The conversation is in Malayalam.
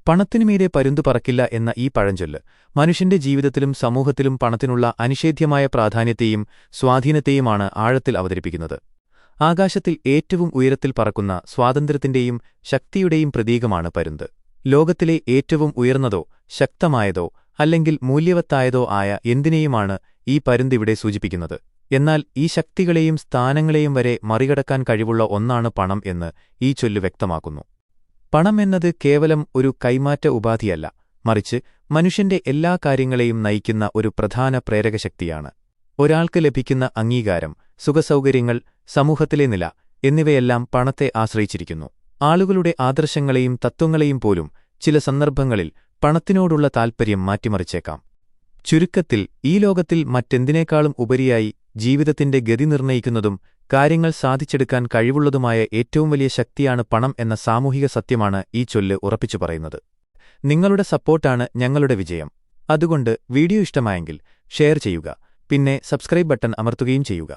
പണത്തിനുമീതെ പരുന്തു പറക്കില്ല എന്ന ഈ പഴഞ്ചൊല്ല് മനുഷ്യന്റെ ജീവിതത്തിലും സമൂഹത്തിലും പണത്തിനുള്ള അനിഷേധ്യമായ പ്രാധാന്യത്തെയും സ്വാധീനത്തെയുമാണ് ആഴത്തിൽ അവതരിപ്പിക്കുന്നത്. ആകാശത്തിൽ ഏറ്റവും ഉയരത്തിൽ പറക്കുന്ന സ്വാതന്ത്ര്യത്തിന്റെയും ശക്തിയുടെയും പ്രതീകമാണ് പരുന്ത്. ലോകത്തിലെ ഏറ്റവും ഉയർന്നതോ ശക്തമായതോ അല്ലെങ്കിൽ മൂല്യവത്തായതോ ആയ എന്തിനേയുമാണ് ഈ പരുന്തിവിടെ സൂചിപ്പിക്കുന്നത്. എന്നാൽ ഈ ശക്തികളെയും സ്ഥാനങ്ങളെയും വരെ മറികടക്കാൻ കഴിവുള്ള ഒന്നാണ് പണം എന്ന് ഈ ചൊല്ല് വ്യക്തമാക്കുന്നു. പണം എന്നത് കേവലം ഒരു കൈമാറ്റ ഉപാധിയല്ല, മറിച്ച് മനുഷ്യന്റെ എല്ലാ കാര്യങ്ങളെയും നയിക്കുന്ന ഒരു പ്രധാന പ്രേരകശക്തിയാണ്. ഒരാൾക്ക് ലഭിക്കുന്ന അംഗീകാരം, സുഖസൗകര്യങ്ങൾ, സമൂഹത്തിലെ നില എന്നിവയെല്ലാം പണത്തെ ആശ്രയിച്ചിരിക്കുന്നു. ആളുകളുടെ ആദർശങ്ങളെയും തത്വങ്ങളെയും പോലും ചില സന്ദർഭങ്ങളിൽ പണത്തിനോടുള്ള താൽപര്യം മാറ്റിമറിച്ചേക്കാം. ചുരുക്കത്തിൽ, ഈ ലോകത്തിൽ മറ്റെന്തിനേക്കാളും ഉപരിയായി ജീവിതത്തിന്റെ ഗതി നിർണ്ണയിക്കുന്നതും കാര്യങ്ങൾ സാധിച്ചെടുക്കാൻ കഴിവുള്ളതുമായ ഏറ്റവും വലിയ ശക്തിയാണ് പണം എന്ന സാമൂഹിക സത്യമാണ് ഈ ചൊല്ല് ഉറപ്പിച്ചു പറയുന്നത്. നിങ്ങളുടെ സപ്പോർട്ടാണ് ഞങ്ങളുടെ വിജയം. അതുകൊണ്ട് വീഡിയോ ഇഷ്ടമായെങ്കിൽ ഷെയർ ചെയ്യുക, പിന്നെ സബ്സ്ക്രൈബ് ബട്ടൺ അമർത്തുകയും ചെയ്യുക.